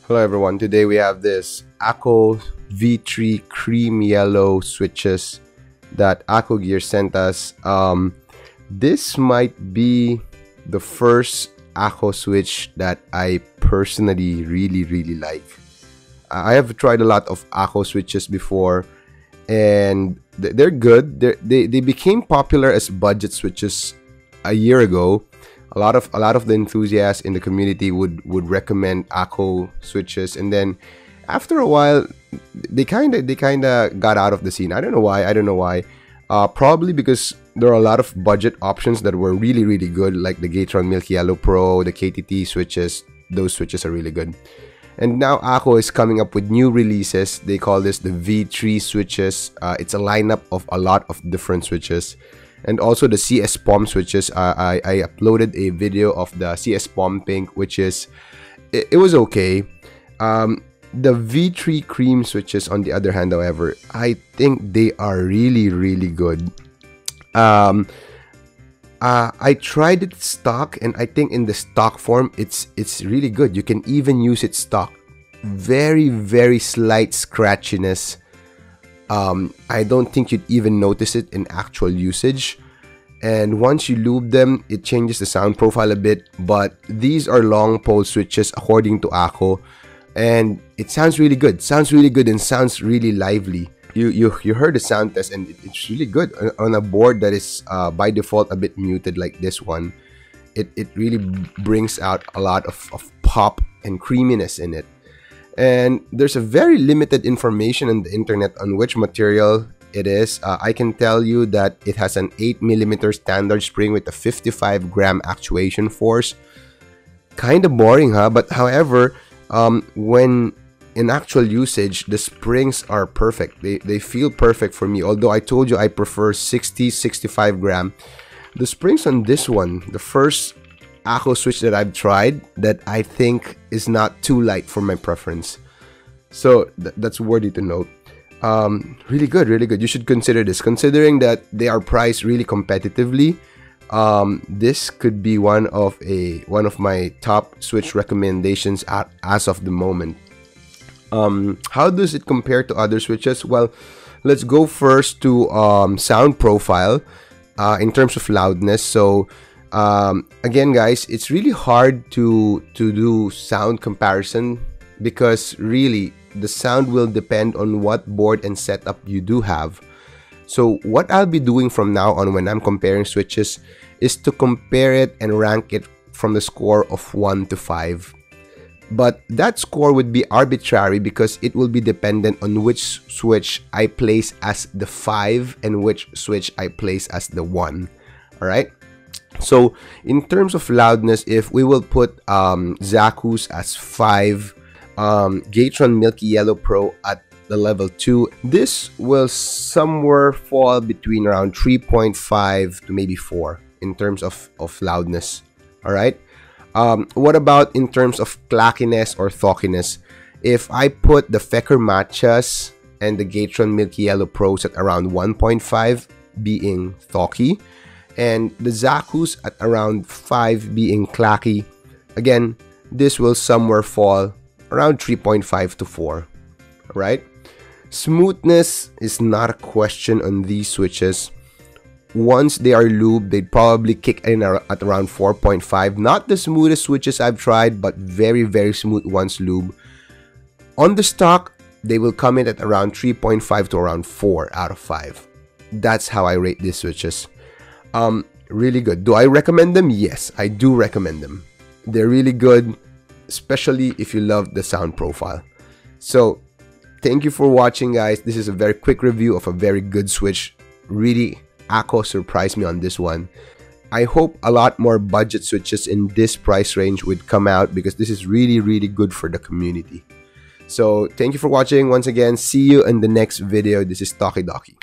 Hello everyone, today we have this AKKO V3 Cream Yellow switches that AKKO Gear sent us. This might be the first AKKO switch that I personally really like. I have tried a lot of AKKO switches before and they're good. They became popular as budget switches a year ago. A lot of the enthusiasts in the community would recommend AKKO switches, and then after a while they kind of got out of the scene. I don't know why. Probably because there are a lot of budget options that were really good, like the Gatron Milk Yellow Pro, the KTT switches. Those switches are really good. And now AKKO is coming up with new releases. They call this the V3 switches. It's a lineup of a lot of different switches. And also the CS POM switches. I uploaded a video of the CS POM Pink, which is, it was okay. The V3 Cream switches, on the other hand, however, I think they are really good. I tried it stock, and I think in the stock form, it's really good. You can even use it stock. Very slight scratchiness. I don't think you'd even notice it in actual usage, and once you lube them, it changes the sound profile a bit. But these are long pole switches according to AKKO, and it sounds really good. And sounds really lively. You heard the sound test, and it's really good on a board that is by default a bit muted like this one. It really brings out a lot of pop and creaminess in it. And there's a very limited information on the internet on which material it is. I can tell you that it has an 8mm standard spring with a 55-gram actuation force. Kind of boring, huh? But however, when in actual usage, the springs are perfect. They feel perfect for me. Although I told you I prefer 65 gram. The springs on this one, the first AKKO switch that I've tried, that I think is not too light for my preference. So that's worthy to note. Really good. You should consider this, considering that they are priced really competitively. This could be one of my top switch recommendations as of the moment. How does it compare to other switches? Well, let's go first to sound profile in terms of loudness. So again, guys, it's really hard to do sound comparison because really the sound will depend on what board and setup you do have. So what I'll be doing from now on when I'm comparing switches is to compare it and rank it from the score of 1 to 5. But that score would be arbitrary because it will be dependent on which switch I place as the 5 and which switch I place as the 1. Alright? So in terms of loudness, if we will put Zaku's as 5, Gatron Milky Yellow Pro at the level 2, this will somewhere fall between around 3.5 to maybe 4 in terms of loudness. Alright? What about in terms of clackiness or thockiness? If I put the Fecker Matchas and the Gatron Milky Yellow Pros at around 1.5 being thauky, and the Zaku's at around 5 being clacky, again, this will somewhere fall around 3.5 to 4. Right? Smoothness is not a question on these switches. Once they are lubed, they'd probably kick in at around 4.5. Not the smoothest switches I've tried, but very smooth once lubed. On the stock, they will come in at around 3.5 to around 4 out of 5. That's how I rate these switches. Really good. Do I recommend them? Yes, I do recommend them. They're really good, especially if you love the sound profile. So thank you for watching, guys. This is a very quick review of a very good switch. Really, AKKO surprised me on this one. I hope a lot more budget switches in this price range would come out because this is really good for the community. So thank you for watching once again. See you in the next video. This is Talkie Dokie.